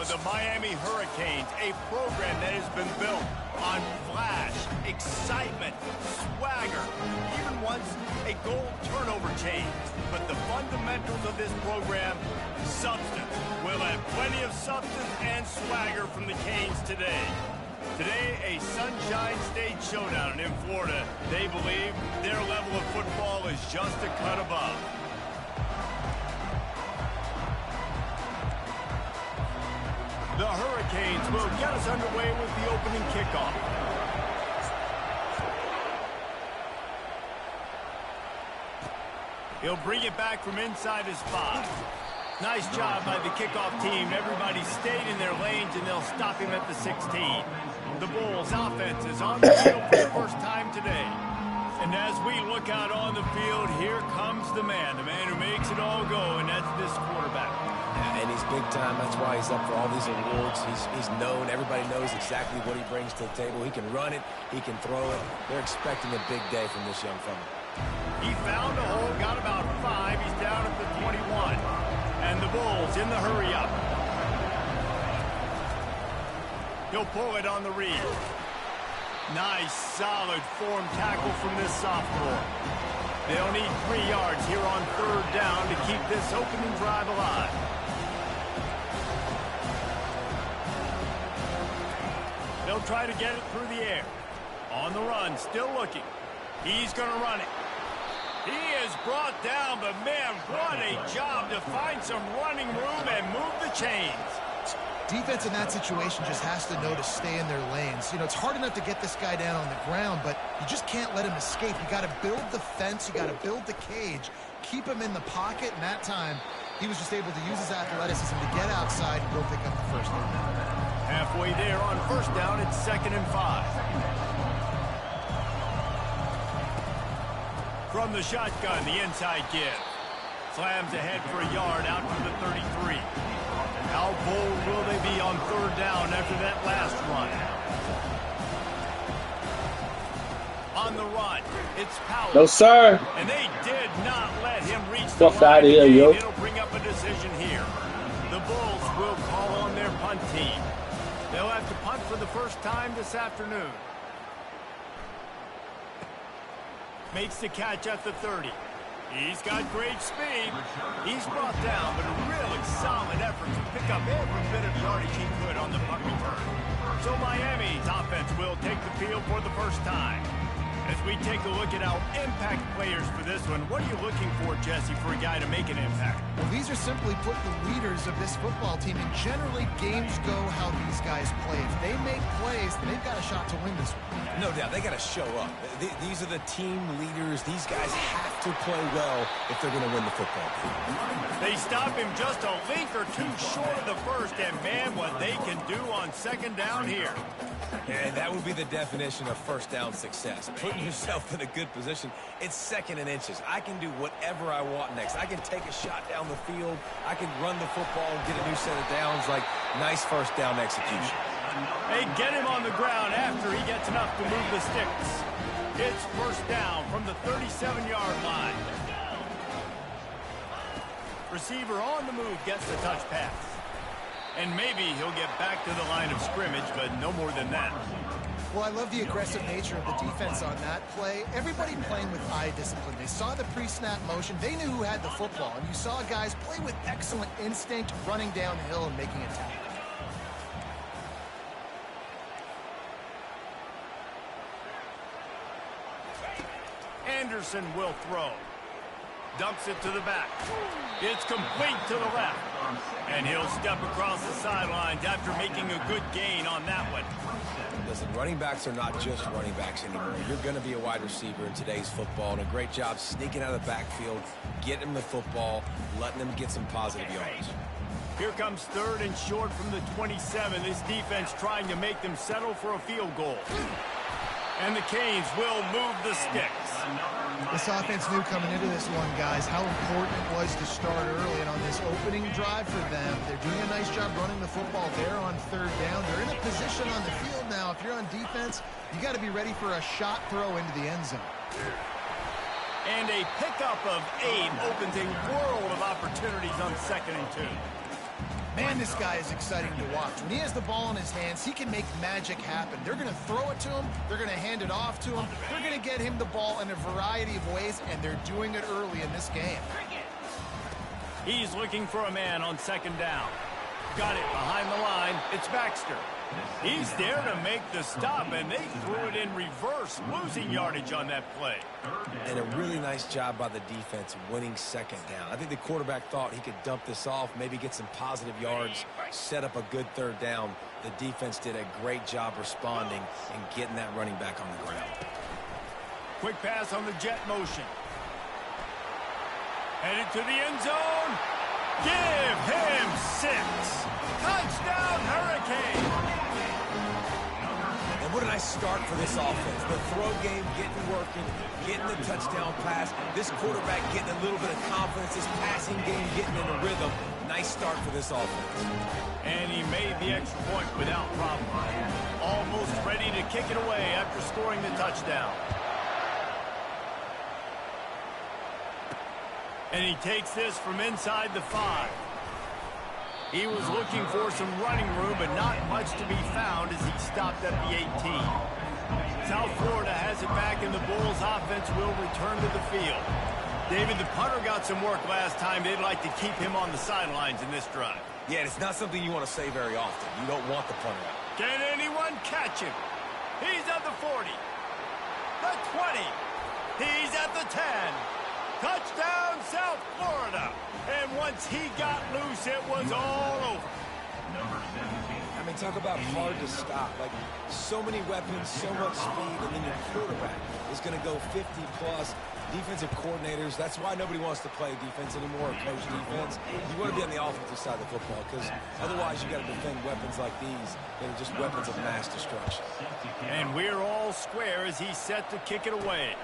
the Miami Hurricanes, a program that has been built on flash, excitement, swagger, even once a goal turnover chain. But the fundamentals of this program, substance. We'll have plenty of substance and swagger from the Canes today. Today, a Sunshine State showdown in Florida. They believe their level of football is just a cut above. The Hurricanes will get us underway with the opening kickoff. He'll bring it back from inside his 5. Nice job by the kickoff team. Everybody stayed in their lanes, and they'll stop him at the 16. The Bulls' offense is on the field for the first time today. And as we look out on the field, here comes the man who makes it all go, and that's this quarterback. Yeah, and he's big time. That's why he's up for all these awards. He's known. Everybody knows exactly what he brings to the table. He can run it. He can throw it. They're expecting a big day from this young fella. He found a hole, got about 5. He's down at the 21. And the Bulls in the hurry up. He'll pull it on the read. Nice, solid form tackle from this sophomore. They'll need 3 yards here on 3rd down to keep this opening drive alive. They'll try to get it through the air. On the run, still looking. He's going to run it. He is brought down, but man, what a job to find some running room and move the chains. Defense in that situation just has to know to stay in their lanes. You know, it's hard enough to get this guy down on the ground, but you just can't let him escape. You got to build the fence. You got to build the cage. Keep him in the pocket, and that time he was just able to use his athleticism to get outside and go pick up the first down. Halfway there on 1st down, it's 2nd and 5. From the shotgun, the inside give. Slams ahead for a yard out to the 33. How bold will they be on 3rd down after that last run? On the run, it's Powell. No, sir. And they did not let him reach the Fuck out of here, yo. It'll bring up a decision here. The Bulls will call on their punt team. They'll have to punt for the first time this afternoon. Makes the catch at the 30. He's got great speed. He's brought down, but a really solid effort to pick up every bit of yardage he could on the punt return. So Miami's offense will take the field for the first time. As we take a look at our impact players for this one, what are you looking for, Jesse, for a guy to make an impact? Well, these are simply put the leaders of this football team, and generally games go how these guys play. If they make plays, then they've got a shot to win this one. No doubt. They got to show up. These are the team leaders. These guys have to play well if they're going to win the football game. They stop him just a length or 2 short of the first, and man, what they can do on 2nd down here. And that would be the definition of 1st down success. Putting yourself in a good position. It's 2nd and inches. I can do whatever I want next. I can take a shot down the field. I can run the football and get a new set of downs. Like, nice 1st down execution. They get him on the ground after he gets enough to move the sticks. It's 1st down from the 37-yard line. Receiver on the move gets the touch pass. And maybe he'll get back to the line of scrimmage, but no more than that. Well, I love the aggressive nature of the defense on that play. Everybody playing with eye discipline. They saw the pre-snap motion. They knew who had the football. And you saw guys play with excellent instinct, running downhill and making a tackle. Anderson will throw. Dumps it to the back. It's complete to the left. And he'll step across the sidelines after making a good gain on that one. Listen, running backs are not just running backs anymore. You're going to be a wide receiver in today's football, and a great job sneaking out of the backfield, getting them the football, letting them get some positive yards. Here comes 3rd and short from the 27. This defense trying to make them settle for a field goal. And the Canes will move the sticks. This offense knew coming into this one, guys, how important it was to start early. And on this opening drive for them, they're doing a nice job running the football there on 3rd down. They're in a position on the field now. If you're on defense, you got to be ready for a shot throw into the end zone. And a pickup of 8 opens a world of opportunities on 2nd and 2. Man, this guy is exciting to watch. When he has the ball in his hands, he can make magic happen. They're going to throw it to him. They're going to hand it off to him. They're going to get him the ball in a variety of ways, and they're doing it early in this game. He's looking for a man on second down. Got it behind the line. It's Baxter. He's there to make the stop, and they threw it in reverse, losing yardage on that play. And a really nice job by the defense winning second down. I think the quarterback thought he could dump this off, maybe get some positive yards, set up a good third down. The defense did a great job responding and getting that running back on the ground. Quick pass on the jet motion. Headed to the end zone. Give him 6. Touchdown, Hurricane. And what a nice start for this offense. The throw game getting working, getting the touchdown pass. This quarterback getting a little bit of confidence. This passing game getting in a rhythm. Nice start for this offense. And he made the extra point without problem. Almost ready to kick it away after scoring the touchdown. And he takes this from inside the 5. He was looking for some running room, but not much to be found as he stopped at the 18. South Florida has it back, and the Bulls offense will return to the field. David, the punter got some work last time. They'd like to keep him on the sidelines in this drive. Yeah, it's not something you want to say very often. You don't want the punter out. Can anyone catch him? He's at the 40. The 20. He's at the 10. Touchdown, South Florida. And once he got loose, it was all over. I mean, talk about hard to stop. Like, so many weapons, so much speed, and then your quarterback is going to go 50-plus. Defensive coordinators, that's why nobody wants to play defense anymore or coach defense. You want to be on the offensive side of the football because otherwise you got to defend weapons like these that are just weapons of mass destruction. And we're all square as he's set to kick it away.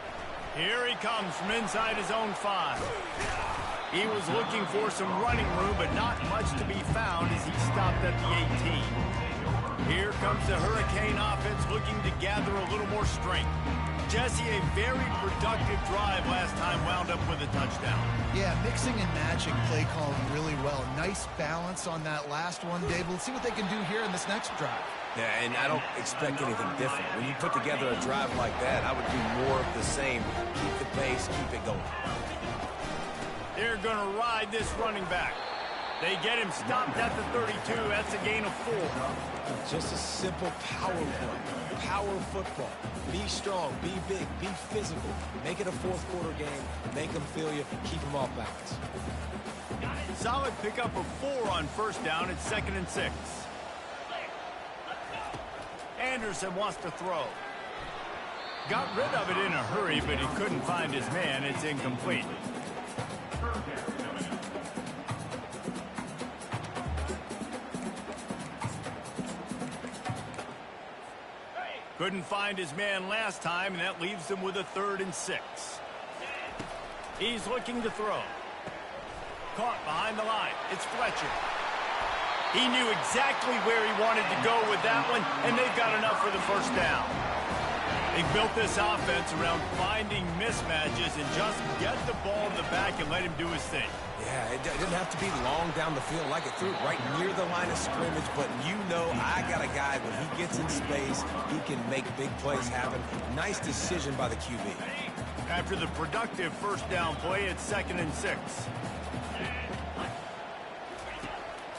Here he comes from inside his own 5. He was looking for some running room, but not much to be found as he stopped at the 18. Here comes the Hurricane offense looking to gather a little more strength. Jesse, a very productive drive last time wound up with a touchdown. Yeah, mixing and matching play calling really well. Nice balance on that last one, Dave. Let's see what they can do here in this next drive. Yeah, and I don't expect anything different. When you put together a drive like that, I would do more of the same. Keep the pace, keep it going. They're going to ride this running back. They get him stopped at the 32. That's a gain of 4. Just a simple power play. Power football. Be strong, be big, be physical. Make it a fourth-quarter game. Make them feel you. Keep them off balance. Solid pickup of 4 on first down. It's 2nd and 6. Anderson wants to throw. Got rid of it in a hurry, but he couldn't find his man. It's incomplete. Couldn't find his man last time, and that leaves him with a 3rd and 6. He's looking to throw. Caught behind the line. It's Fletcher. He knew exactly where he wanted to go with that one, and they've got enough for the first down. They built this offense around finding mismatches and just get the ball in the back and let him do his thing. Yeah, it didn't have to be long down the field like it threw right near the line of scrimmage, but you know I got a guy when he gets in space, he can make big plays happen. Nice decision by the QB. After the productive first down play, it's 2nd and 6.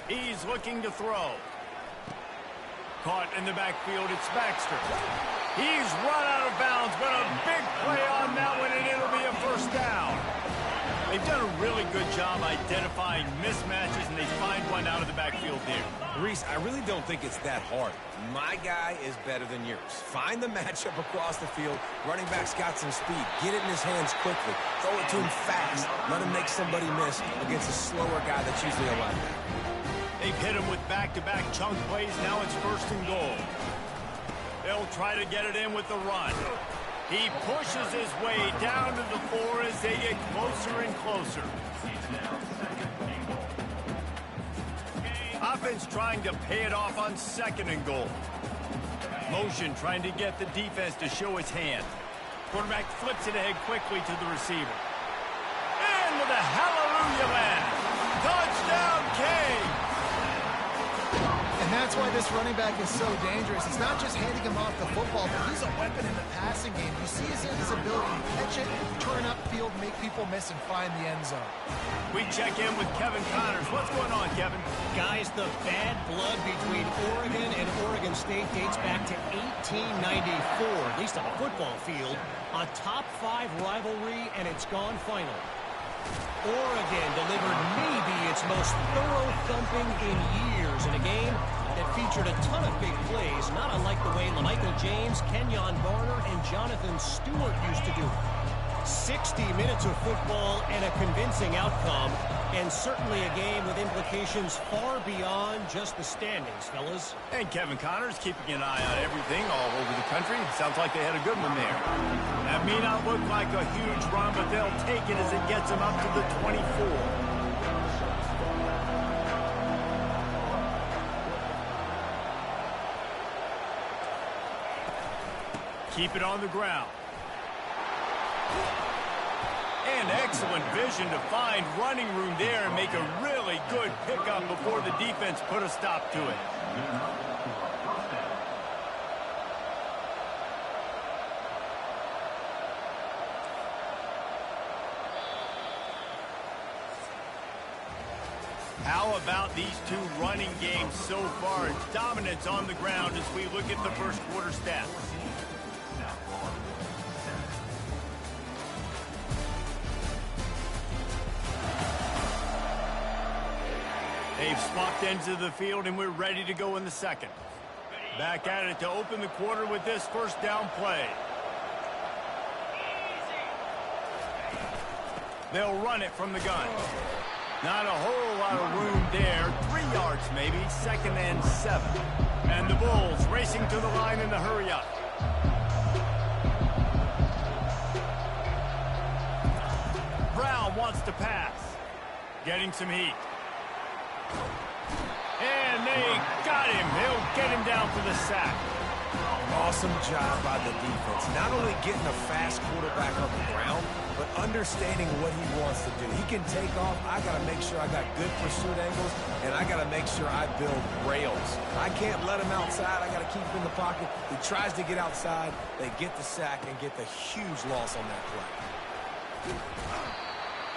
He's looking to throw. Caught in the backfield, it's Baxter. He's run out of bounds, but a big play on that one, and it'll be a first down. They've done a really good job identifying mismatches, and they find one out of the backfield there. Reese, I really don't think it's that hard. My guy is better than yours. Find the matchup across the field. Running back's got some speed. Get it in his hands quickly. Throw it to him fast. Let him make somebody miss against a slower guy that's usually a linebacker. They've hit him with back-to-back chunk plays. Now it's 1st and goal. They'll try to get it in with the run. He pushes his way down to the 4 as they get closer and closer. Offense trying to pay it off on 2nd and goal. Motion trying to get the defense to show his hand. Quarterback flips it ahead quickly to the receiver. And with a hallelujah landing. Touchdown, K. that's why this running back is so dangerous. It's not just handing him off the football, but he's a weapon in the passing game. You see his ability to catch it, turn upfield, make people miss, and find the end zone. We check in with Kevin Connors. What's going on, Kevin? Guys, the bad blood between Oregon and Oregon State dates back to 1894, at least on the football field. A top-5 rivalry, and it's gone final. Oregon delivered maybe its most thorough thumping in years in a game that featured a ton of big plays, not unlike the way LaMichael James, Kenyon Barner, and Jonathan Stewart used to do it. 60 minutes of football and a convincing outcome, and certainly a game with implications far beyond just the standings, fellas. And Kevin Connors keeping an eye on everything all over the country. Sounds like they had a good one there. That may not look like a huge run, but they'll take it as it gets them up to the 24. Keep it on the ground. And excellent vision to find running room there and make a really good pickup before the defense put a stop to it. How about these two running games so far? Dominance on the ground as we look at the first quarter stats. They've swapped ends of the field, and we're ready to go in the second. Back at it to open the quarter with this first down play. They'll run it from the gun. Not a whole lot of room there. 3 yards maybe, 2nd and 7. And the Bulls racing to the line in the hurry up. Brown wants to pass. Getting some heat. And they got him. He'll get him down for the sack. Awesome job by the defense. Not only getting a fast quarterback on the ground, but understanding what he wants to do. He can take off. I got to make sure I got good pursuit angles, and I got to make sure I build rails. I can't let him outside. I got to keep him in the pocket. He tries to get outside. They get the sack and get the huge loss on that play.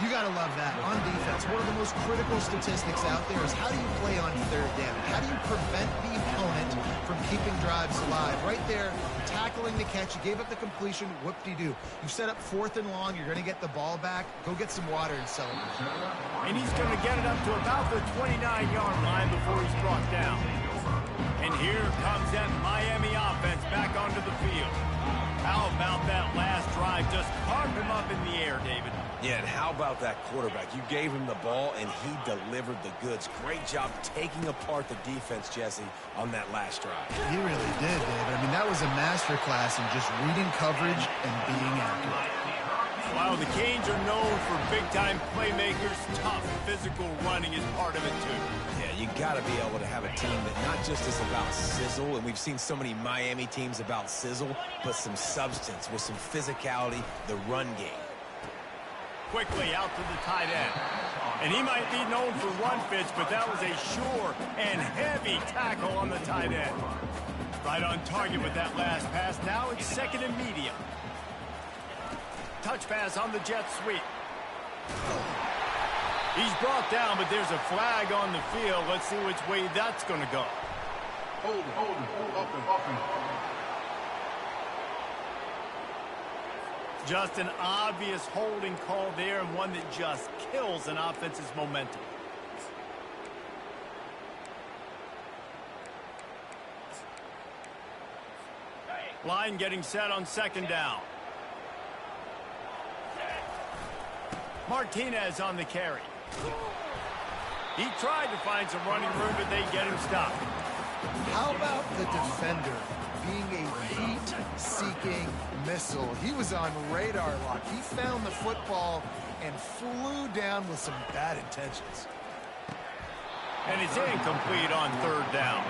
You got to love that. On defense, one of the most critical statistics out there is how do you play on 3rd down? How do you prevent the opponent from keeping drives alive? Right there, tackling the catch. You gave up the completion. Whoop-de-doo. You set up 4th and long. You're going to get the ball back. Go get some water and celebrate. And he's going to get it up to about the 29-yard line before he's brought down. And here comes that Miami offense back onto the field. How about that last drive? Just carved him up in the air, David. Yeah, and how about that quarterback? You gave him the ball, and he delivered the goods. Great job taking apart the defense, Jesse, on that last drive. He really did, David. I mean, that was a masterclass in just reading coverage and being accurate. Wow, the Canes are known for big-time playmakers. Tough physical running is part of it, too. Yeah, you got to be able to have a team that not just is about sizzle, and we've seen so many Miami teams about sizzle, but some substance with some physicality, the run game. Quickly out to the tight end. And he might be known for run fits, but that was a sure and heavy tackle on the tight end. Right on target with that last pass. Now it's 2nd and medium. Touch pass on the jet sweep. He's brought down, but there's a flag on the field. Let's see which way that's going to go. Hold it. Just an obvious holding call there, and one that just kills an offense's momentum. Line getting set on 2nd down. Martinez on the carry. He tried to find some running room, but they get him stopped. How about the defender being a heat-seeking missile? He was on radar lock. He found the football and flew down with some bad intentions. And it's incomplete on 3rd down.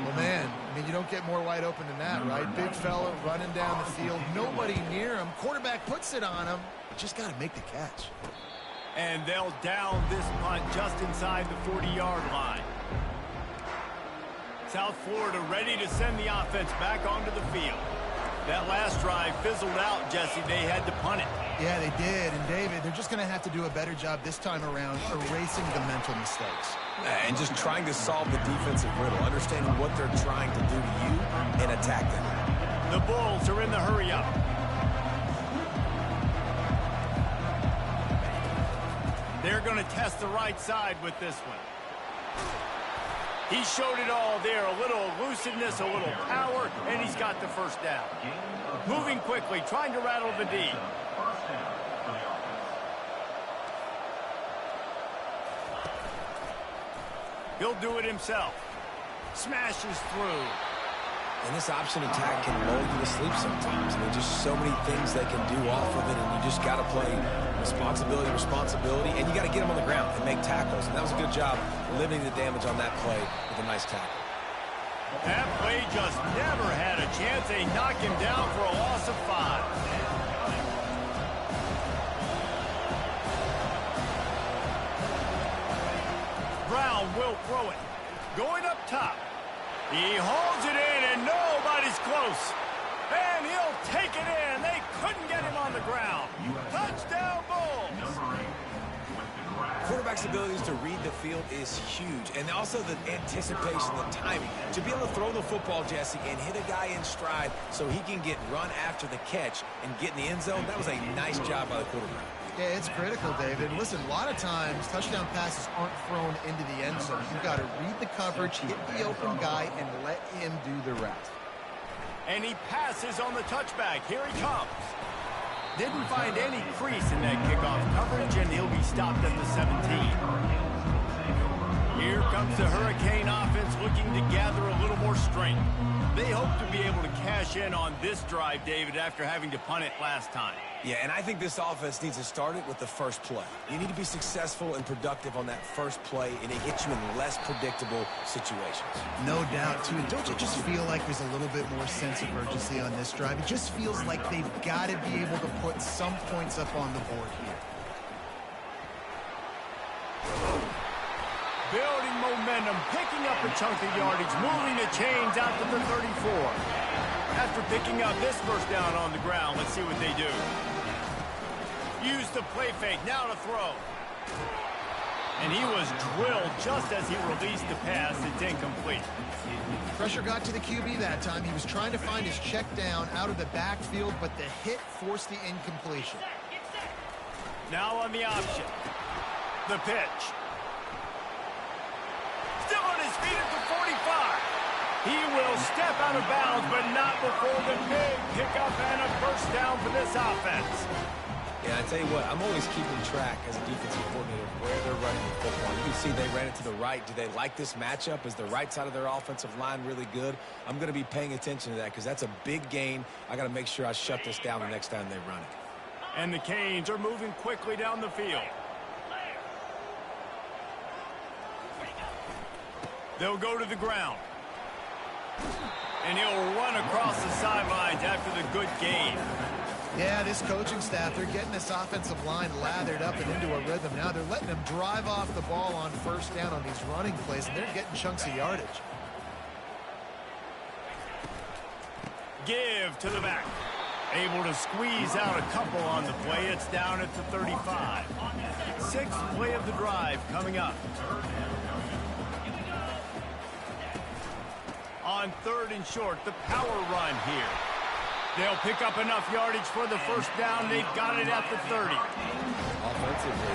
Well, man, I mean, you don't get more wide open than that, right? Big fella running down the field, nobody near him. Quarterback puts it on him. Just got to make the catch. And they'll down this punt just inside the 40-yard line. South Florida ready to send the offense back onto the field. That last drive fizzled out, Jesse. They had to punt it. Yeah, they did. And, David, they're just going to have to do a better job this time around erasing the mental mistakes. And just trying to solve the defensive riddle, understanding what they're trying to do to you and attack them. The Bulls are in the hurry-up. They're going to test the right side with this one. He showed it all there. A little elusiveness, a little power, and he's got the first down. Moving quickly, trying to rattle the D. He'll do it himself. Smashes through. And this option attack can lull you to sleep sometimes. I mean, just so many things they can do off of it, and you just got to play responsibility, and you got to get them on the ground and make tackles. And that was a good job limiting the damage on that play with a nice tackle. That play just never had a chance. They knock him down for a loss of 5. Brown will throw it. Going up top. He hauls it in, and nobody's close. And he'll take it in. They couldn't get him on the ground. Touchdown, Bulls. Quarterback's abilities to read the field is huge. And also the anticipation, the timing. To be able to throw the football, Jesse, and hit a guy in stride so he can get run after the catch and get in the end zone, that was a nice job by the quarterback. Yeah, it's critical, David. Listen, a lot of times touchdown passes aren't thrown into the end zone. You've got to read the coverage, hit the open guy, and let him do the rest. And he passes on the touchback. Here he comes. Didn't find any crease in that kickoff coverage, and he'll be stopped at the 17. Here comes the Hurricane offense looking to gather a little more strength. They hope to be able to cash in on this drive, David, after having to punt it last time. Yeah, and I think this offense needs to start it with the first play. You need to be successful and productive on that first play, and it gets you in less predictable situations. No doubt, too. Don't you just feel like there's a little bit more sense of urgency on this drive? It just feels like they've got to be able to put some points up on the board here. Building momentum, picking up a chunk of yardage, moving the chains out to the 34. After picking up this first down on the ground, let's see what they do. Use the play fake, now to throw. And he was drilled just as he released the pass. It's incomplete. Pressure got to the QB that time. He was trying to find his check down out of the backfield, but the hit forced the incompletion. Now on the option. The pitch. Still on his feet at the 45. He will step out of bounds, but not before the big pickup and a first down for this offense. Yeah, I tell you what, I'm always keeping track as a defensive coordinator of where they're running the football. You can see they ran it to the right. Do they like this matchup? Is the right side of their offensive line really good? I'm going to be paying attention to that because that's a big gain. I got to make sure I shut this down the next time they run it. And the Canes are moving quickly down the field. They'll go to the ground. And he'll run across the sidelines after the good gain. Yeah, this coaching staff, they're getting this offensive line lathered up and into a rhythm. Now they're letting them drive off the ball on first down on these running plays, and they're getting chunks of yardage. Give to the back. Able to squeeze out a couple on the play. It's down at the 35. Sixth play of the drive coming up. On third and short, the power run here. They'll pick up enough yardage for the first down. They've got it at the 30. Offensively,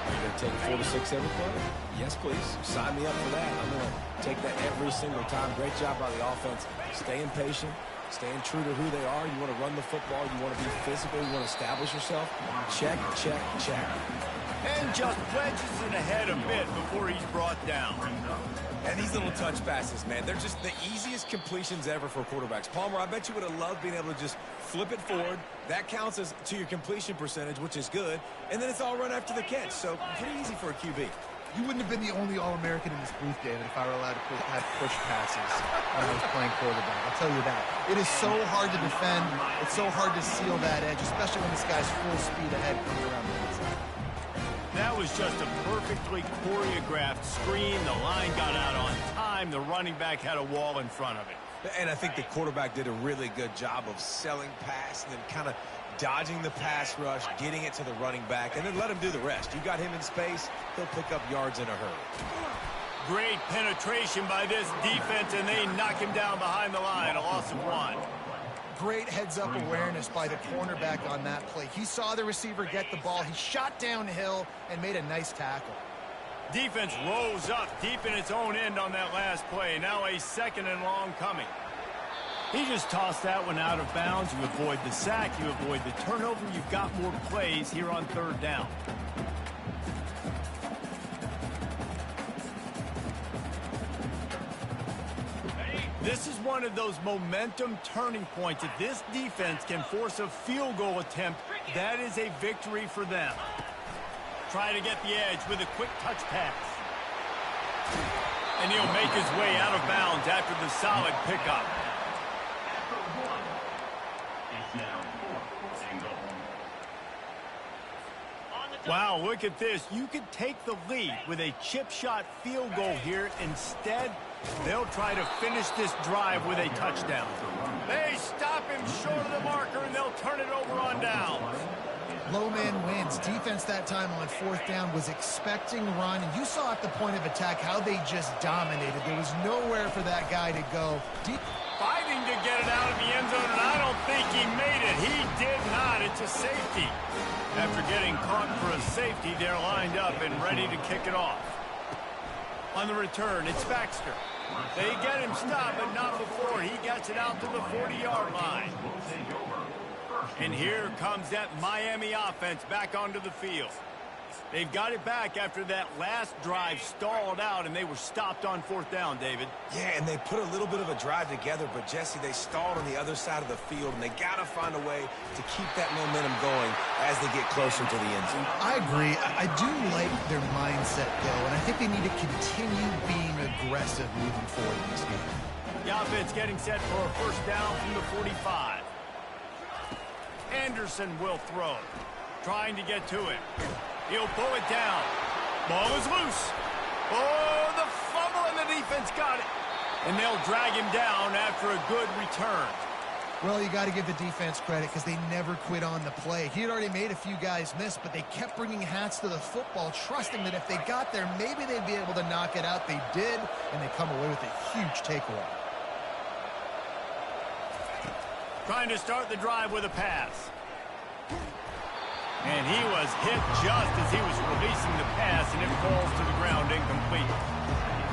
you're going to take 4 to 6 every play? Yes, please. Sign me up for that. I'm going to take that every single time. Great job by the offense. Staying patient, staying true to who they are. You want to run the football. You want to be physical. You want to establish yourself. Check, check, check. And just wedges it ahead a bit before he's brought down. And these little touch passes, man, they're just the easiest completions ever for quarterbacks. Palmer, I bet you would have loved being able to just flip it forward. That counts as to your completion percentage, which is good. And then it's all run after the catch. So pretty easy for a QB. You wouldn't have been the only All-American in this booth, David, if I were allowed to have push passes when I was playing quarterback. I'll tell you that. It is so hard to defend. It's so hard to seal that edge, especially when this guy's full speed ahead coming around the inside. That was just a perfectly choreographed screen. The line got out on time. The running back had a wall in front of it. And I think the quarterback did a really good job of selling pass and then kind of dodging the pass rush, getting it to the running back, and then let him do the rest. You got him in space, he'll pick up yards in a hurry. Great penetration by this defense, and they knock him down behind the line. A loss of 1. Great heads-up awareness by the cornerback on that play. He saw the receiver get the ball. He shot downhill and made a nice tackle. Defense rose up deep in its own end on that last play. Now a 2nd and long coming. He just tossed that one out of bounds. You avoid the sack. You avoid the turnover. You've got more plays here on 3rd down. This is one of those momentum turning points. If this defense can force a field goal attempt, that is a victory for them. Trying to get the edge with a quick touch pass. And he'll make his way out of bounds after the solid pickup. Wow, look at this. You could take the lead with a chip shot field goal here. Instead, they'll try to finish this drive with a touchdown. They stop him short of the marker, and they'll turn it over on downs. Low man wins. Defense that time on 4th down was expecting run, and you saw at the point of attack how they just dominated. There was nowhere for that guy to go. Fighting to get it out of the end zone, and I don't think he made it. He did not. It's a safety. After getting caught for a safety, they're lined up and ready to kick it off. On the return, it's Baxter. They get him stopped, but not before he gets it out to the 40-yard line. And here comes that Miami offense back onto the field. They've got it back after that last drive stalled out, and they were stopped on 4th down, David. Yeah, and they put a little bit of a drive together, but, Jesse, they stalled on the other side of the field, and they got to find a way to keep that momentum going as they get closer to the end zone. I agree. I do like their mindset, though, and I think they need to continue being aggressive moving forward in this game. The offense getting set for a 1st down from the 45. Anderson will throw. Trying to get to it. He'll pull it down. Ball is loose. Oh, the fumble, and the defense got it. And they'll drag him down after a good return. Well, you got to give the defense credit because they never quit on the play. He had already made a few guys miss, but they kept bringing hats to the football, trusting that if they got there, maybe they'd be able to knock it out. They did, and they come away with a huge takeaway. Trying to start the drive with a pass. And he was hit just as he was releasing the pass, and it falls to the ground incomplete.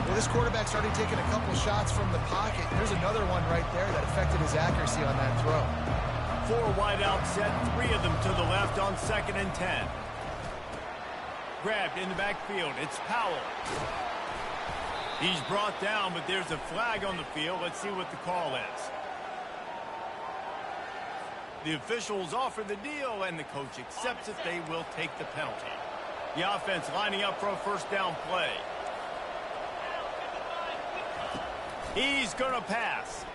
Well, this quarterback started taking a couple shots from the pocket. There's another one right there that affected his accuracy on that throw. 4 wide out set, 3 of them to the left on 2nd and 10. Grabbed in the backfield. It's Powell. He's brought down, but there's a flag on the field. Let's see what the call is. The officials offer the deal, and the coach accepts it. They will take the penalty. The offense lining up for a 1st down play. He's going to pass.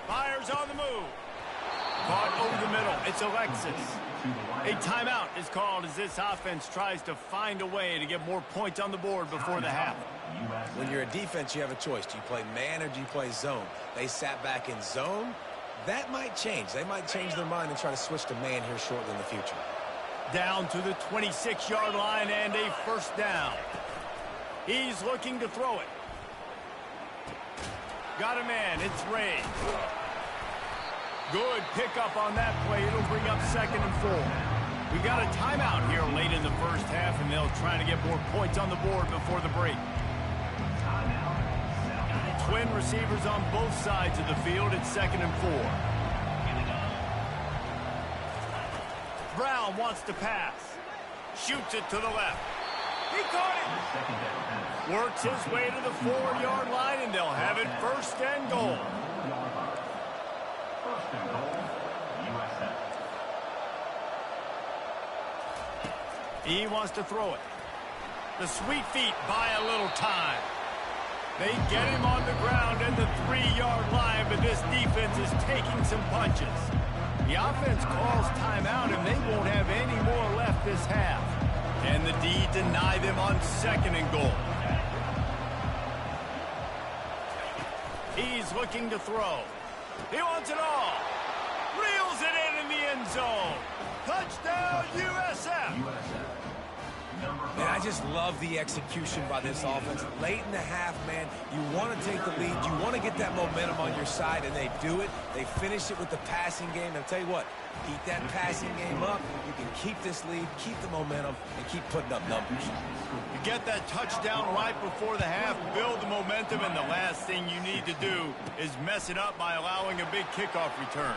Fires on the move. Caught over the middle. It's Alexis. A timeout is called as this offense tries to find a way to get more points on the board before the half. When you're a defense, you have a choice. Do you play man or do you play zone? They sat back in zone. That might change. They might change their mind and try to switch to man here shortly in the future. Down to the 26-yard line and a 1st down. He's looking to throw it. Got a man. It's Ray. Good pickup on that play. It'll bring up 2nd and 4. We got a timeout here late in the 1st half, and they'll try to get more points on the board before the break. Twin receivers on both sides of the field. It's 2nd and 4. Brown wants to pass. Shoots it to the left. He caught it. Works his way to the 4-yard line, and they'll have it 1st and goal. He wants to throw it. The sweet feet buy a little time. They get him on the ground at the 3-yard line, but this defense is taking some punches. The offense calls timeout, and they won't have any more left this half. And the D deny them on 2nd and goal. He's looking to throw. He wants it all. Reels it in the end zone. Touchdown, USF. Man, I just love the execution by this offense. Late in the half, man, you want to take the lead. You want to get that momentum on your side, and they do it. They finish it with the passing game. And I'll tell you what, keep that passing game up. You can keep this lead, keep the momentum, and keep putting up numbers. You get that touchdown right before the half, build the momentum, and the last thing you need to do is mess it up by allowing a big kickoff return.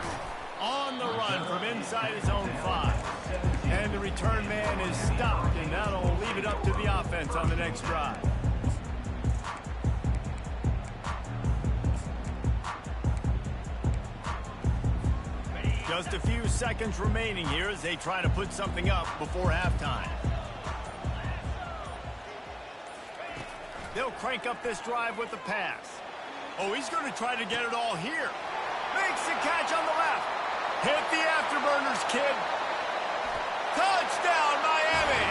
On the run from inside his own 5. And the return man is stopped, and that'll leave it up to the offense on the next drive. Just a few seconds remaining here as they try to put something up before halftime. They'll crank up this drive with the pass. Oh, he's going to try to get it all here. Makes the catch on the left. Hit the afterburners, kid. Touchdown, Miami.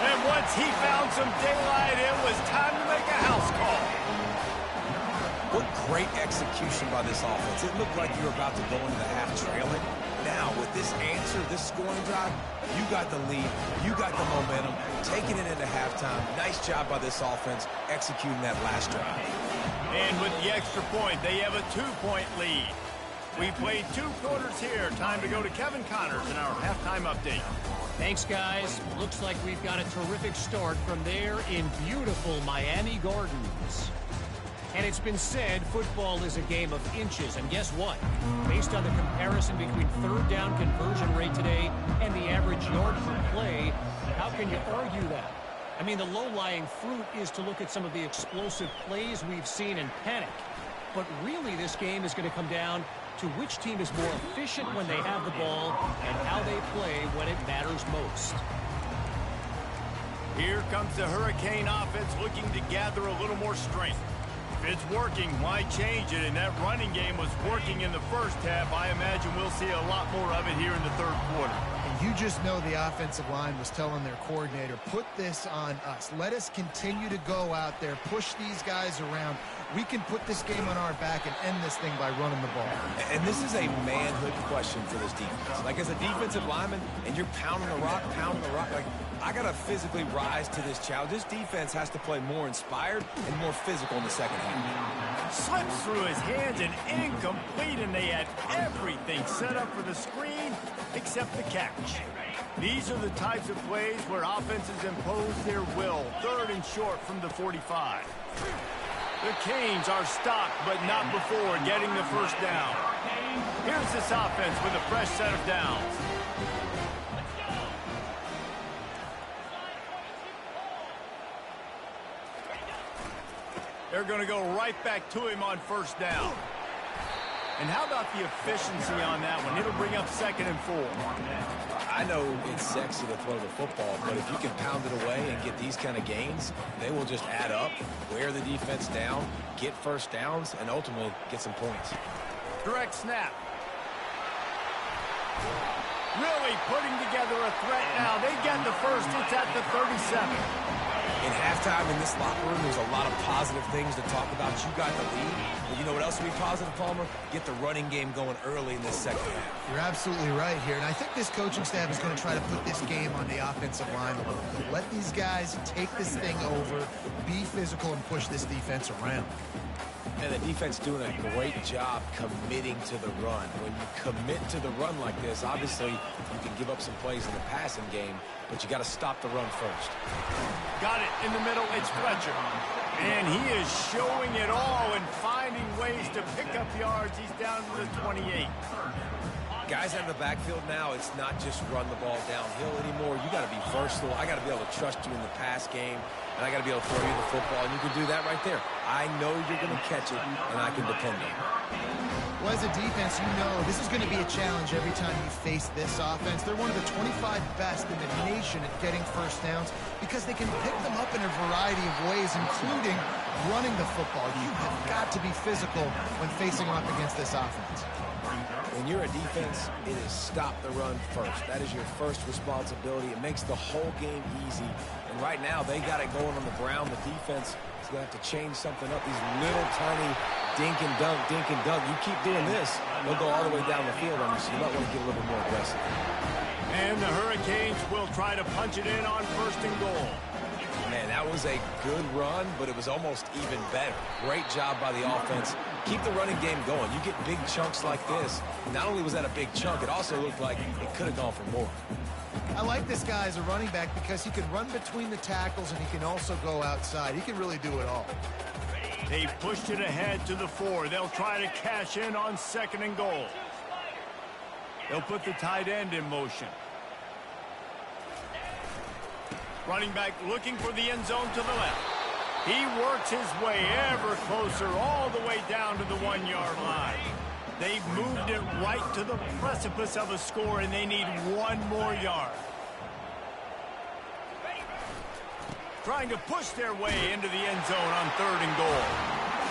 And once he found some daylight, it was time to make a house call. What great execution by this offense. It looked like you were about to go into the half trailing. Now, with this answer, this scoring drive, you got the lead, you got the momentum, taking it into halftime. Nice job by this offense executing that last drive. And with the extra point, they have a 2-point lead. We played 2 quarters here. Time to go to Kevin Connors in our halftime update. Thanks, guys. Looks like we've got a terrific start from there in beautiful Miami Gardens. And it's been said football is a game of inches. And guess what? Based on the comparison between third down conversion rate today and the average yard per play, how can you argue that? I mean, the low-lying fruit is to look at some of the explosive plays we've seen in panic. But really, this game is going to come down to which team is more efficient when they have the ball and how they play when it matters most. Here comes the Hurricane offense looking to gather a little more strength. If it's working, why change it? And that running game was working in the first half. I imagine we'll see a lot more of it here in the 3rd quarter. And you just know the offensive line was telling their coordinator, put this on us. Let us continue to go out there, push these guys around. We can put this game on our back and end this thing by running the ball. And this is a manhood question for this defense. Like, as a defensive lineman, and you're pounding the rock, like, I got to physically rise to this challenge. This defense has to play more inspired and more physical in the second half. Slips through his hands and incomplete, and they had everything set up for the screen except the catch. These are the types of plays where offenses impose their will. 3rd and short from the 45. The Canes are stopped, but not before getting the first down. Here's this offense with a fresh set of downs. They're going to go right back to him on 1st down. And how about the efficiency on that one? It'll bring up 2nd and 4. I know it's sexy to throw the football, but if you can pound it away and get these kind of gains, they will just add up, wear the defense down, get first downs, and ultimately get some points. Direct snap. Really putting together a threat now. They get the first. It's at the 37. In halftime in this locker room, there's a lot of positive things to talk about. You got the lead. But you know what else would be positive, Palmer? Get the running game going early in this second half. You're absolutely right here. And I think this coaching staff is going to try to put this game on the offensive line a little bit. Let these guys take this thing over, be physical, and push this defense around. And the defense doing a great job committing to the run. When you commit to the run like this, obviously you can give up some plays in the passing game, but you got to stop the run first. Got it in the middle. It's Fletcher. And he is showing it all and finding ways to pick up yards. He's down to the 28. Guys out of the backfield now, it's not just run the ball downhill anymore. You got to be versatile. I got to be able to trust you in the pass game, and I got to be able to throw you the football, and you can do that right there. I know you're going to catch it, and I can depend on it. Well, as a defense, you know this is going to be a challenge every time you face this offense. They're one of the 25 best in the nation at getting first downs because they can pick them up in a variety of ways, including running the football. You have got to be physical when facing off against this offense. When you're a defense, it is stop the run first. That is your first responsibility. It makes the whole game easy. And right now, they got it going on the ground. The defense is going to have to change something up. These little tiny dink and dunk, dink and dunk. You keep doing this, they'll go all the way down the field on you, so you might want to get a little bit more aggressive. And the Hurricanes will try to punch it in on 1st and goal. Man, that was a good run, but it was almost even better. Great job by the offense. Keep the running game going. You get big chunks like this. Not only was that a big chunk, it also looked like it could have gone for more. I like this guy as a running back because he can run between the tackles and he can also go outside. He can really do it all. They pushed it ahead to the 4. They'll try to cash in on 2nd and goal. They'll put the tight end in motion. Running back looking for the end zone to the left. He works his way ever closer all the way down to the 1-yard line. They've moved it right to the precipice of a score, and they need 1 more yard. Trying to push their way into the end zone on 3rd and goal.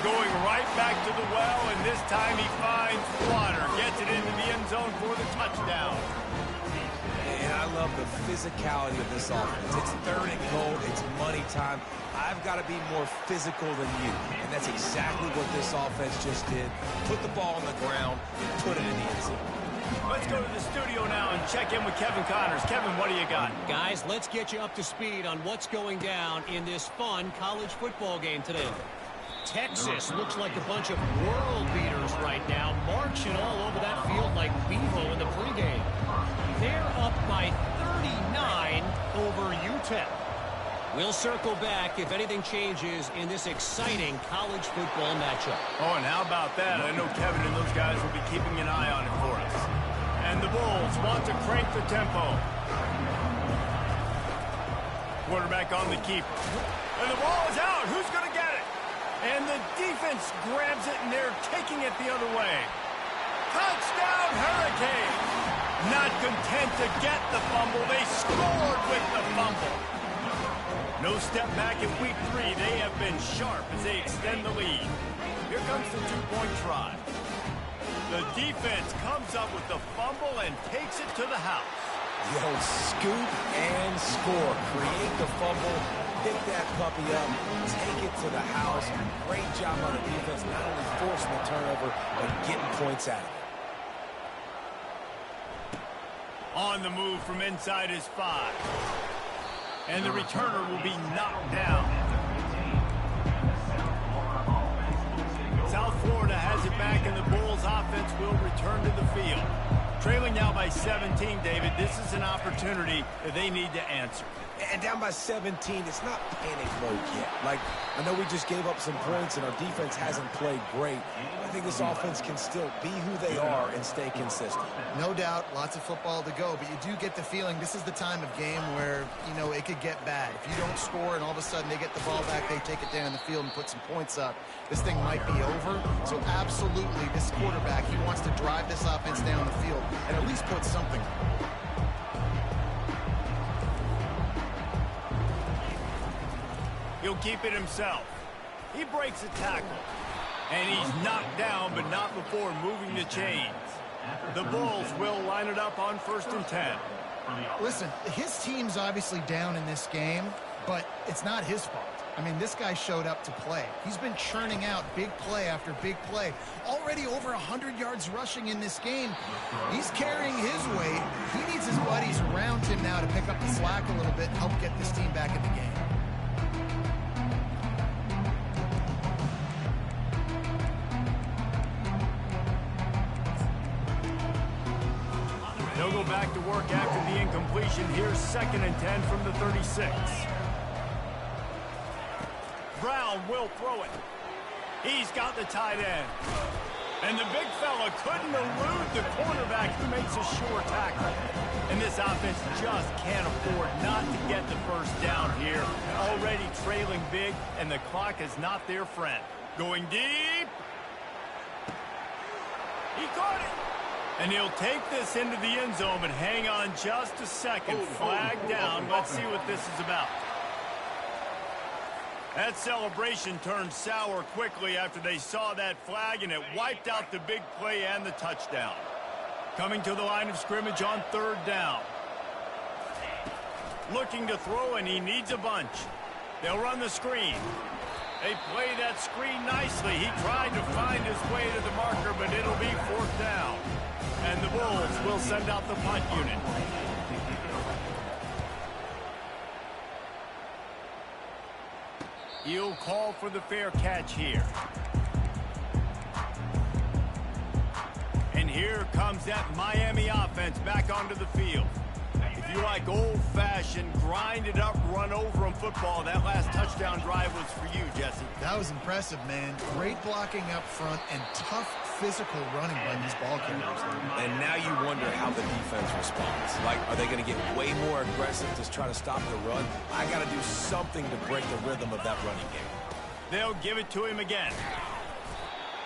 Going right back to the well, and this time he finds water. Gets it into the end zone for the touchdown. And I love the physicality of this offense. It's 3rd and goal. It's money time. I've got to be more physical than you. And that's exactly what this offense just did. Put the ball on the ground and put it in the end zone. Let's go to the studio now and check in with Kevin Connors. Kevin, what do you got? Guys, let's get you up to speed on what's going down in this fun college football game today. Texas looks like a bunch of world beaters right now, marching all over that field like Bevo in the pregame. They're up by 39 over UTEP. We'll circle back if anything changes in this exciting college football matchup. Oh, and how about that? I know Kevin and those guys will be keeping an eye on it for us. And the Bulls want to crank the tempo. Quarterback on the keeper. And the ball is out. Who's going to get it? And the defense grabs it, and they're taking it the other way. Touchdown, Hurricanes! Not content to get the fumble, they scored with the fumble. No step back in week 3. They have been sharp as they extend the lead. Here comes the 2-point try. The defense comes up with the fumble and takes it to the house. The old scoop and score. Create the fumble, pick that puppy up, take it to the house. Great job on the defense, not only forcing the turnover, but getting points out of it. On the move from inside his 5. And the returner will be knocked down. South Florida has it back, and the Bulls offense will return to the field. Trailing now by 17, David. This is an opportunity that they need to answer. And down by 17, it's not panic mode yet. Like, I know we just gave up some points and our defense hasn't played great. I think this offense can still be who they are and stay consistent. No doubt, lots of football to go, but you do get the feeling this is the time of game where, you know, it could get bad. If you don't score and all of a sudden they get the ball back, they take it down the field and put some points up, this thing might be over. So absolutely, this quarterback, he wants to drive this offense down the field and at least put something. He'll keep it himself. He breaks a tackle. And he's knocked down, but not before moving the chains. The Bulls will line it up on 1st and 10. Listen, his team's obviously down in this game, but it's not his fault. I mean, this guy showed up to play. He's been churning out big play after big play. Already over 100 yards rushing in this game. He's carrying his weight. He needs his buddies around him now to pick up the slack a little bit and help get this team back in the game. They'll go back to work after the incompletion. Here's 2nd and 10 from the 36. Brown will throw it. He's got the tight end. And the big fella couldn't elude the cornerback who makes a sure tackle. And this offense just can't afford not to get the first down here. Already trailing big, and the clock is not their friend. Going deep. He caught it. And he'll take this into the end zone, but hang on just a second. Flag down. Let's see what this is about. That celebration turned sour quickly after they saw that flag, and it wiped out the big play and the touchdown. Coming to the line of scrimmage on 3rd down. Looking to throw, and he needs a bunch. They'll run the screen. They play that screen nicely. He tried to find his way to the marker, but it'll be 4th down. And the Bulls will send out the punt unit. He'll call for the fair catch here. And here comes that Miami offense back onto the field. If you like old-fashioned, grind-it-up, run-over-'em football, that last touchdown drive was for you, Jesse. That was impressive, man. Great blocking up front and tough physical running by these ball carriers. And now you wonder how the defense responds. Like, are they going to get way more aggressive to try to stop the run? I got to do something to break the rhythm of that running game. They'll give it to him again.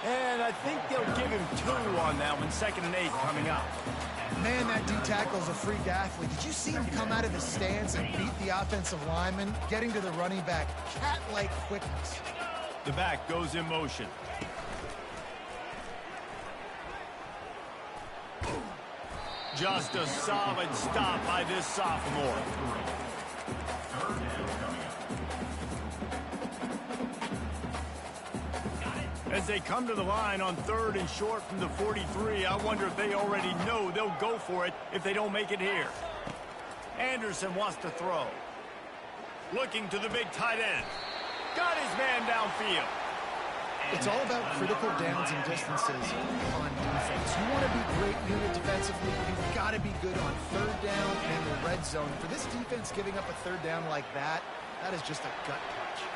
And I think they'll give him 2 on that one. 2nd and 8 coming up. Man, that D-tackle's a freak athlete. Did you see him come out of his stance and beat the offensive lineman, getting to the running back? Cat-like quickness. The back goes in motion. Just a solid stop by this sophomore. As they come to the line on 3rd and short from the 43, I wonder if they already know they'll go for it if they don't make it here. Anderson wants to throw. Looking to the big tight end. Got his man downfield. It's all about critical downs and distances on defense. You want to be great unit defensively, you've got to be good on 3rd down and the red zone. For this defense giving up a 3rd down like that, that is just a gut punch.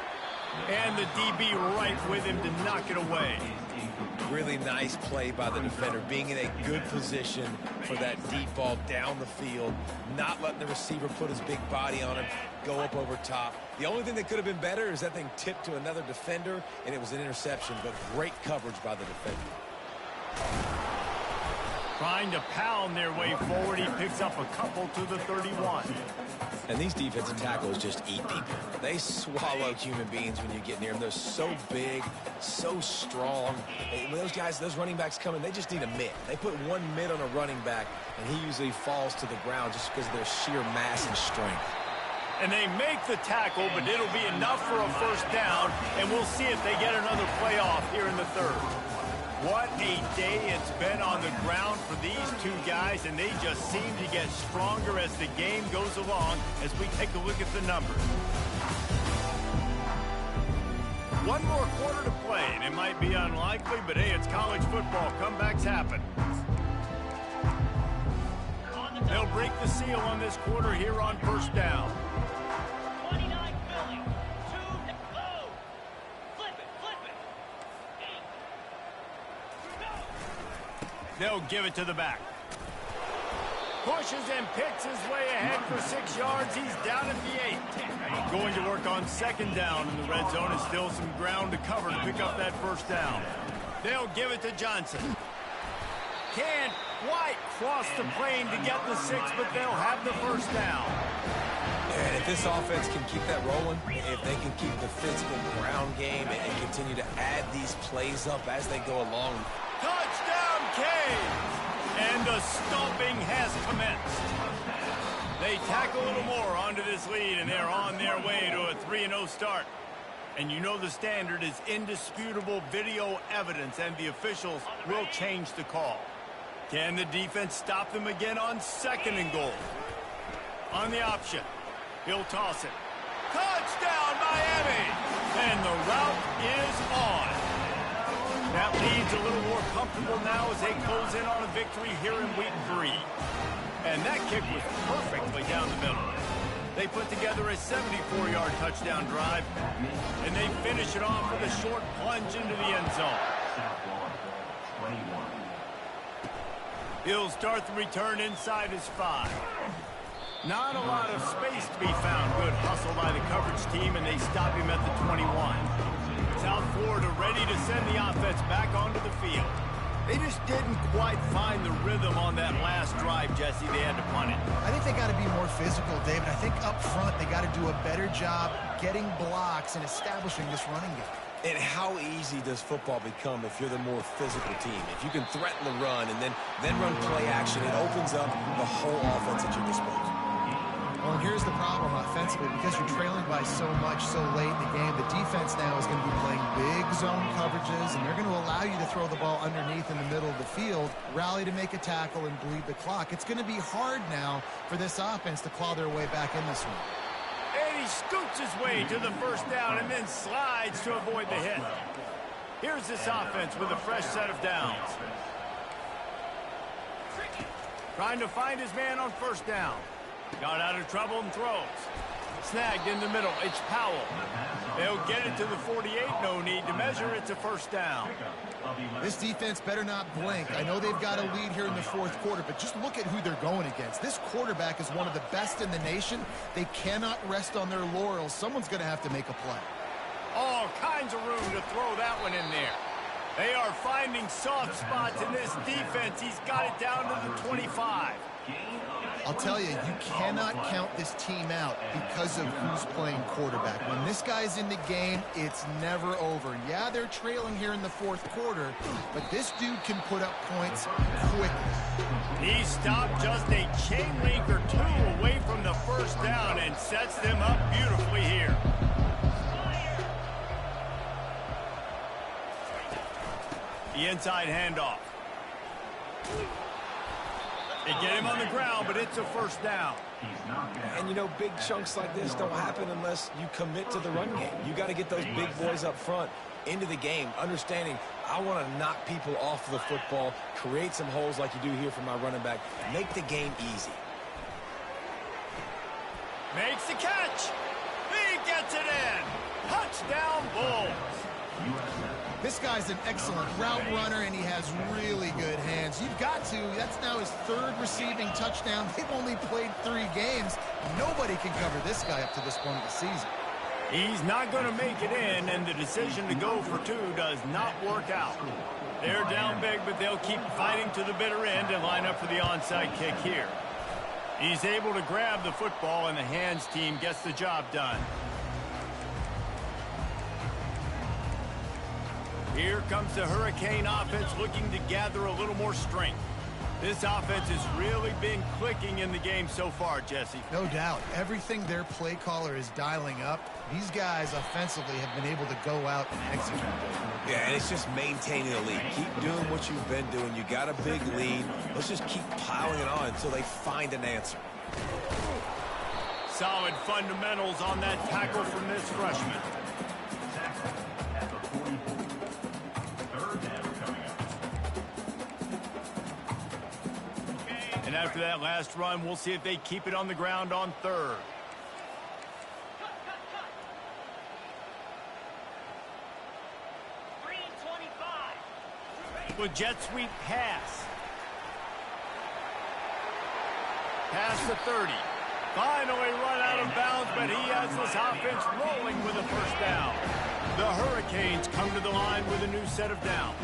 And the DB right with him to knock it away. Really nice play by the defender, being in a good position for that deep ball down the field, not letting the receiver put his big body on him, go up over top. The only thing that could have been better is that thing tipped to another defender, and it was an interception, but great coverage by the defender. Trying to pound their way forward, he picks up a couple to the 31. And these defensive tackles just eat people. They swallow human beings when you get near them. They're so big, so strong. When those guys, those running backs come in, they just need a mitt. They put 1 mitt on a running back, and he usually falls to the ground just because of their sheer mass and strength. And they make the tackle, but it'll be enough for a 1st down, and we'll see if they get another playoff here in the 3rd. What a day it's been on the ground for these 2 guys, and they just seem to get stronger as the game goes along as we take a look at the numbers. 1 more quarter to play, and it might be unlikely, but hey, it's college football. Comebacks happen. They'll break the seal on this quarter here on 1st down. They'll give it to the back. Pushes and picks his way ahead for 6 yards. He's down at the 8. Going to work on 2nd down in the red zone. Is still some ground to cover to pick up that 1st down. They'll give it to Johnson. Can White cross the plane to get the 6, but they'll have the 1st down. And if this offense can keep that rolling, if they can keep the physical ground game and continue to add these plays up as they go along. Touchdown, Canes! And the stomping has commenced. They tack a little more onto this lead, and they're on their way to a 3-0 start. And you know the standard is indisputable video evidence, and the officials will change the call. Can the defense stop them again on 2nd and goal? On the option, he'll toss it. Touchdown, Miami! And the route is on. That lead's a little more comfortable now as they close in on a victory here in week 3. And that kick was perfectly down the middle. They put together a 74-yard touchdown drive, and they finish it off with a short plunge into the end zone. He'll start the return inside his 5. Not a lot of space to be found. Good hustle by the coverage team, and they stop him at the 21. South Florida ready to send the offense back onto the field. They just didn't quite find the rhythm on that last drive, Jesse. They had to punt it. I think they got to be more physical, David. I think up front they got to do a better job getting blocks and establishing this running game. And how easy does football become if you're the more physical team? If you can threaten the run and then run play action, it opens up the whole offense at your disposal. Well, and here's the problem offensively. Because you're trailing by so much so late in the game, the defense now is going to be playing big zone coverages, and they're going to allow you to throw the ball underneath in the middle of the field, rally to make a tackle, and bleed the clock. It's going to be hard now for this offense to claw their way back in this one. And he scoots his way to the first down and then slides to avoid the hit. Here's this offense with a fresh set of downs. Trying to find his man on first down. Got out of trouble and throws. Snagged in the middle. It's Powell. They'll get it to the 48. No need to measure. It's a first down. This defense better not blink. I know they've got a lead here in the fourth quarter, but just look at who they're going against. This quarterback is one of the best in the nation. They cannot rest on their laurels. Someone's going to have to make a play. All kinds of room to throw that one in there. They are finding soft spots in this defense. He's got it down to the 25. I'll tell you, you cannot count this team out because of who's playing quarterback. When this guy's in the game, it's never over. Yeah, they're trailing here in the fourth quarter, but this dude can put up points quickly. He stopped just a chain link or two away from the first down and sets them up beautifully here. The inside handoff. They get him on the ground, but it's a first down. And, you know, big chunks like this don't happen unless you commit to the run game. You got to get those big boys up front into the game, understanding I want to knock people off the football, create some holes like you do here for my running back, make the game easy. Makes the catch. He gets it in. Touchdown, Bulls. This guy's an excellent route runner, and he has really good hands. You've got to. That's now his third receiving touchdown. They've only played 3 games. Nobody can cover this guy up to this point of the season. He's not going to make it in, and the decision to go for 2 does not work out. They're down big, but they'll keep fighting to the bitter end and line up for the onside kick here. He's able to grab the football, and the hands team gets the job done. Here comes the Hurricane offense looking to gather a little more strength. This offense has really been clicking in the game so far, Jesse. No doubt. Everything their play caller is dialing up, these guys offensively have been able to go out and execute. Yeah, and it's just maintaining the lead. Keep doing what you've been doing. You got a big lead. Let's just keep piling it on until they find an answer. Solid fundamentals on that tackle from this freshman. And after that last run, we'll see if they keep it on the ground on third. With jet sweep pass. Pass to 30. Finally run out of bounds, but he has this offense rolling with a first down. The Hurricanes come to the line with a new set of downs.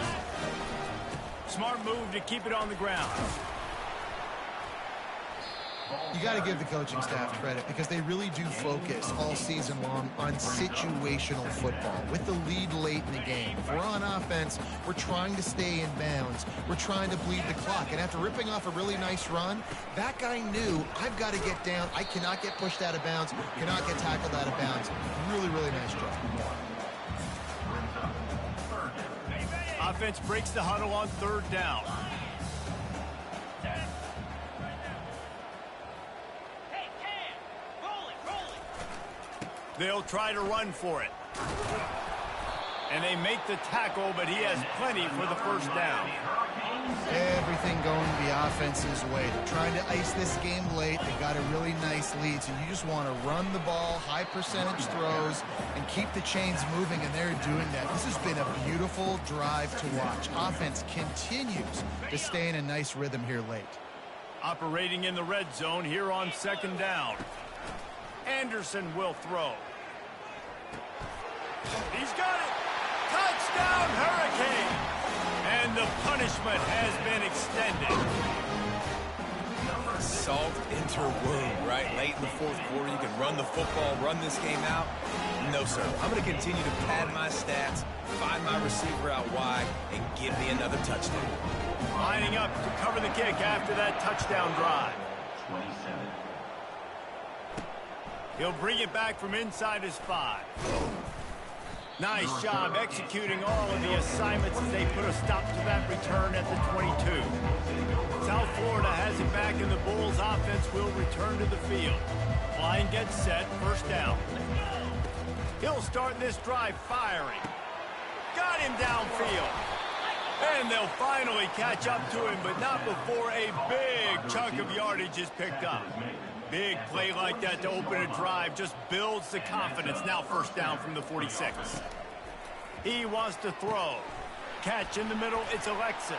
Smart move to keep it on the ground. You got to give the coaching staff credit because they really do focus all season long on situational football. With the lead late in the game, if we're on offense, we're trying to stay in bounds. We're trying to bleed the clock. And after ripping off a really nice run, that guy knew, I've got to get down. I cannot get pushed out of bounds, cannot get tackled out of bounds. Really, really nice job. Offense breaks the huddle on third down. They'll try to run for it. And they make the tackle, but he has plenty for the first down. Everything going the offense's way. They're trying to ice this game late. They got a really nice lead, so you just want to run the ball, high percentage throws, and keep the chains moving, and they're doing that. This has been a beautiful drive to watch. Offense continues to stay in a nice rhythm here late. Operating in the red zone here on second down. Anderson will throw. He's got it. Touchdown, Hurricane. And the punishment has been extended. Salt into wound, right? Late in the fourth quarter, you can run the football, run this game out. No, sir. I'm going to continue to pad my stats, find my receiver out wide, and give me another touchdown. Lining up to cover the kick after that touchdown drive. 27. He'll bring it back from inside his 5. Nice job executing all of the assignments as they put a stop to that return at the 22. South Florida has it back, and the Bulls offense will return to the field. Line gets set, first down. He'll start this drive firing. Got him downfield. And they'll finally catch up to him, but not before a big chunk of yardage is picked up. Big play like that to open a drive just builds the confidence. Now first down from the 46. He wants to throw. Catch in the middle, it's Alexis.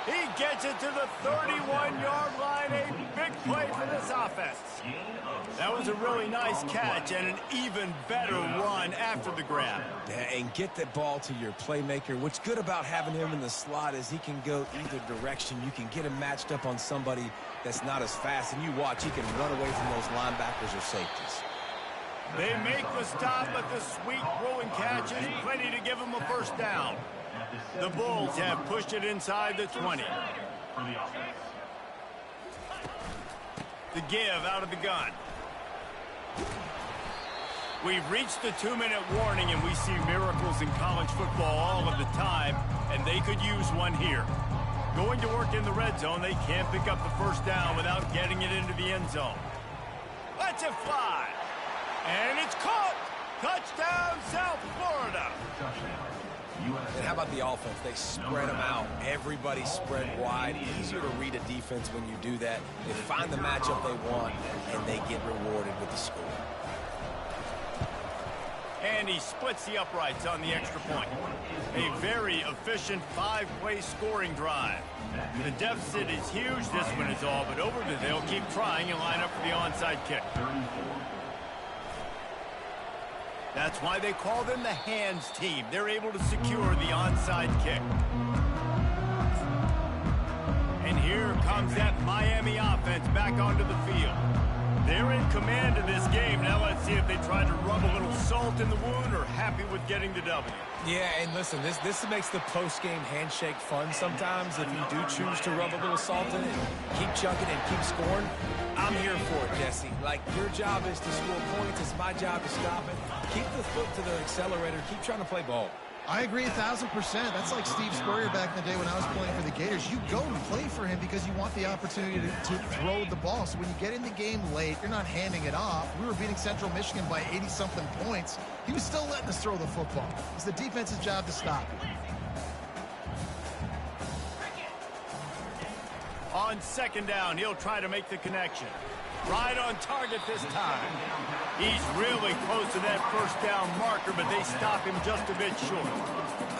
He gets it to the 31-yard line. A big play for this offense. That was a really nice catch and an even better run after the grab. Yeah, and get the ball to your playmaker. What's good about having him in the slot is he can go either direction. You can get him matched up on somebody that's not as fast, and you watch, he can run away from those linebackers or safeties. They make the stop, but the sweet rolling catch is plenty to give him a first down. The Bulls have pushed it inside the 20. The give out of the gun. We've reached the 2-minute warning, and we see miracles in college football all of the time, and they could use one here. Going to work in the red zone, they can't pick up the first down without getting it into the end zone. Lets it fly. And it's caught. Touchdown, South Florida. And how about the offense? They spread them out. Everybody spread wide. Easier to read a defense when you do that. They find the matchup they want, and they get rewarded with the score. And he splits the uprights on the extra point. A very efficient 5-play scoring drive. The deficit is huge. This one is all but over, but they'll keep trying and line up for the onside kick. That's why they call them the hands team. They're able to secure the onside kick. And here comes that Miami offense back onto the field. They're in command of this game. Now let's see if they try to rub a little salt in the wound or happy with getting the W. Yeah, and listen, this makes the post-game handshake fun sometimes. If you do choose to rub a little salt in it, keep chunking and keep scoring, I'm here for it, Jesse. Like, your job is to score points. It's my job to stop it. Keep the foot to the accelerator. Keep trying to play ball. I agree 1,000%. That's like Steve Spurrier back in the day when I was playing for the Gators. You go and play for him because you want the opportunity to throw the ball. So when you get in the game late, you're not handing it off. We were beating Central Michigan by 80-something points. He was still letting us throw the football. It's the defense's job to stop it. On second down, he'll try to make the connection. Right on target this time. He's really close to that first down marker, but they stop him just a bit short.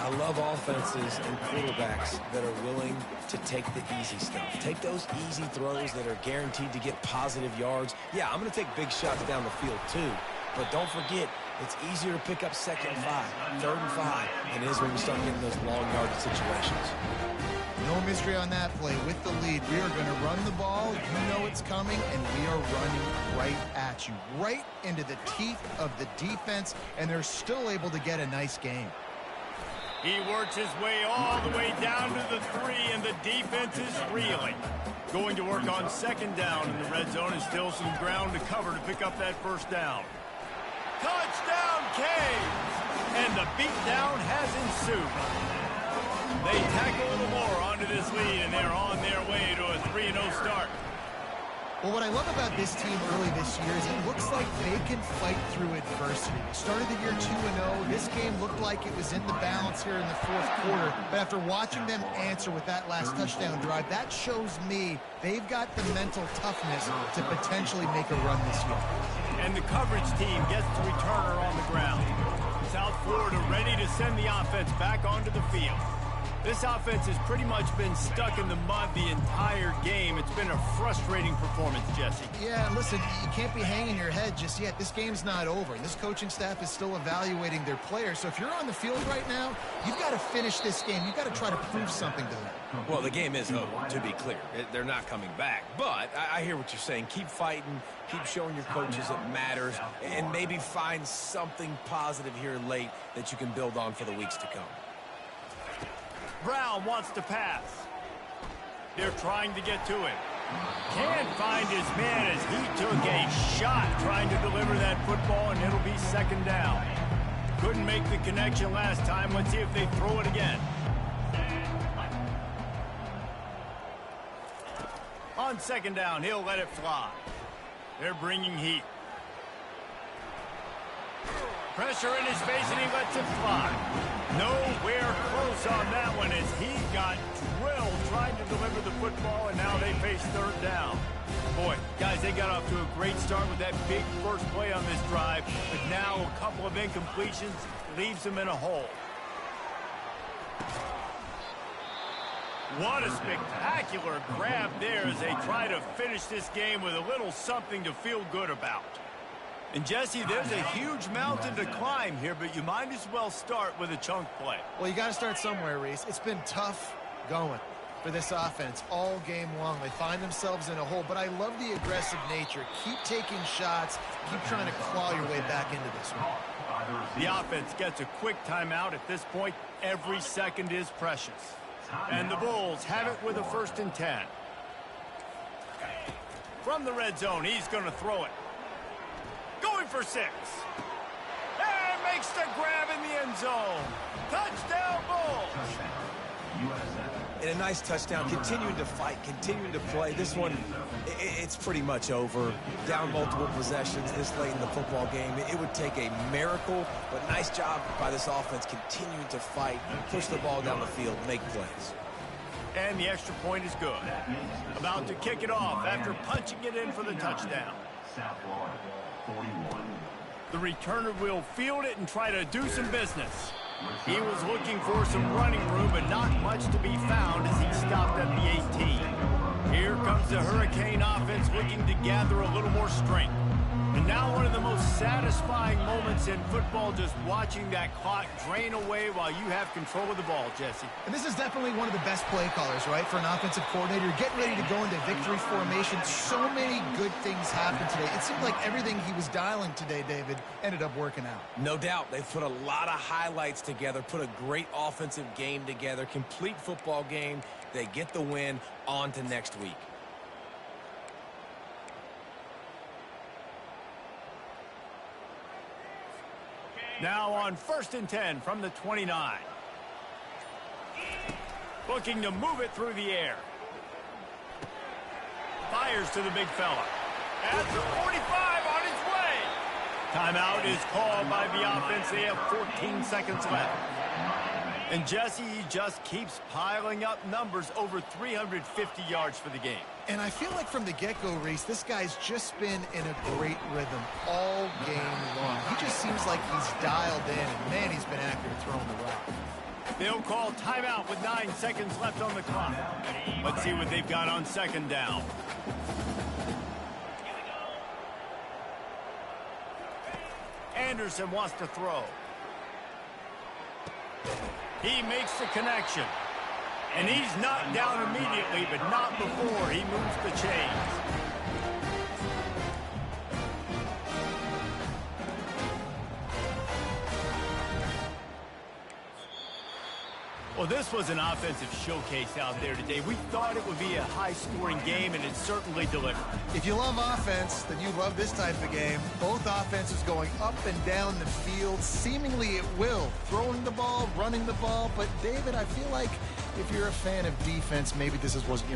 I love offenses and quarterbacks that are willing to take the easy stuff. Take those easy throws that are guaranteed to get positive yards. Yeah, I'm going to take big shots down the field too, but don't forget, it's easier to pick up second and 5, third and 5, than it is when you start getting those long yardage situations. No mystery on that play. With the lead, we are going to run the ball. You know it's coming, and we are running right at you, right into the teeth of the defense, and they're still able to get a nice game. He works his way all the way down to the 3, and the defense is reeling. Going to work on second down in the red zone, and still some ground to cover to pick up that first down. Touchdown, Canes! And the beatdown has ensued. They tack a little more onto this lead, and they're on their way to a 3-0 start. Well, what I love about this team early this year is it looks like they can fight through adversity. They started the year 2-0. This game looked like it was in the balance here in the fourth quarter. But after watching them answer with that last touchdown drive, that shows me they've got the mental toughness to potentially make a run this year. And the coverage team gets the returner on the ground. South Florida ready to send the offense back onto the field. This offense has pretty much been stuck in the mud the entire game. It's been a frustrating performance, Jesse. Yeah, listen, you can't be hanging your head just yet. This game's not over. This coaching staff is still evaluating their players. So if you're on the field right now, you've got to finish this game. You've got to try to prove something to them. Well, the game is over, to be clear. They're not coming back. But I hear what you're saying. Keep fighting. Keep showing your coaches it matters. And maybe find something positive here late that you can build on for the weeks to come. Brown wants to pass. They're trying to get to him. Can't find his man as he took a shot trying to deliver that football, and it'll be second down. Couldn't make the connection last time. Let's see if they throw it again. On second down, he'll let it fly. They're bringing heat. Pressure in his face, and he lets it fly. Nowhere close on that one as he got drilled trying to deliver the football, and now they face third down. Boy, guys, they got off to a great start with that big first play on this drive, but now a couple of incompletions leaves them in a hole. What a spectacular grab there as they try to finish this game with a little something to feel good about. And, Jesse, there's a huge mountain to climb here, but you might as well start with a chunk play. Well, you got to start somewhere, Reese. It's been tough going for this offense all game long. They find themselves in a hole, but I love the aggressive nature. Keep taking shots. Keep trying to claw your way back into this one. The offense gets a quick timeout. At this point, every second is precious. And the Bulls have it with a 1st and 10. From the red zone, he's going to throw it. Going for 6. And makes the grab in the end zone. Touchdown, Bulls. And a nice touchdown, continuing to fight, continuing to play. This one, it's pretty much over. Down multiple possessions this late in the football game. It would take a miracle, but nice job by this offense continuing to fight, push the ball down the field, make plays. And the extra point is good. About to kick it off after punching it in for the touchdown. The returner will field it and try to do some business. He was looking for some running room, but not much to be found as he stopped at the 18. Here comes the Hurricane offense looking to gather a little more strength. And now one of the most satisfying moments in football, just watching that clock drain away while you have control of the ball, Jesse. And this is definitely one of the best play callers, right, for an offensive coordinator. Getting ready to go into victory formation. So many good things happened today. It seemed like everything he was dialing today, David, ended up working out. No doubt. They've put a lot of highlights together, put a great offensive game together, complete football game. They get the win. On to next week. Now on 1st and 10 from the 29. Looking to move it through the air. Fires to the big fella. At the 45 on his way. Timeout is called by the offense. They have 14 seconds left. And Jesse, he just keeps piling up numbers, over 350 yards for the game. And I feel like from the get-go, Reese, this guy's just been in a great rhythm all game long. He just seems like he's dialed in, and, man, he's been accurate throwing the rock. They'll call timeout with 9 seconds left on the clock. Let's see what they've got on second down. Anderson wants to throw. He makes the connection. And he's knocked down immediately, but not before he moves the chains. Well, this was an offensive showcase out there today. We thought it would be a high-scoring game, and it certainly delivered. If you love offense, then you love this type of game. Both offenses going up and down the field, seemingly at will. Throwing the ball, running the ball. But, David, I feel like if you're a fan of defense, maybe this wasn't your